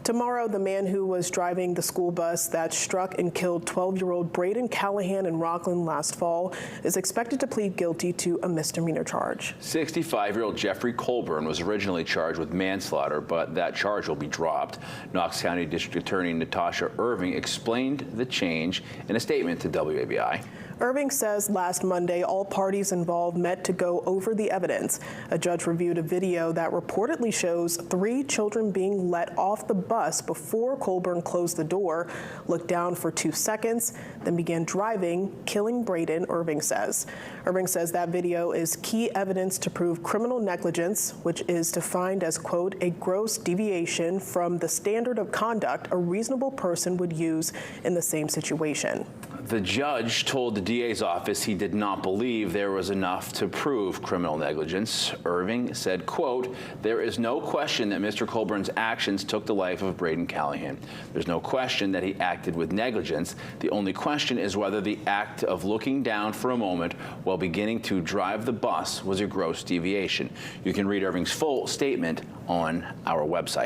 Tomorrow, the man who was driving the school bus that struck and killed 12-year-old Braden Callahan in Rockland last fall is expected to plead guilty to a misdemeanor charge. 65-year-old Jeffrey Colburn was originally charged with manslaughter, but that charge will be dropped. Knox County District Attorney Natasha Irving explained the change in a statement to WABI. Irving says last Monday all parties involved met to go over the evidence. A judge reviewed a video that reportedly shows 3 children being let off the bus before Colburn closed the door, looked down for 2 seconds, then began driving, killing Braden, Irving says. Irving says that video is key evidence to prove criminal negligence, which is defined as, quote, a gross deviation from the standard of conduct a reasonable person would use in the same situation. The judge told the DA's office he did not believe there was enough to prove criminal negligence. Irving said, quote, there is no question that Mr. Colburn's actions took the life of Braden Callahan. There's no question that he acted with negligence. The only question is whether the act of looking down for a moment while beginning to drive the bus was a gross deviation. You can read Irving's full statement on our website.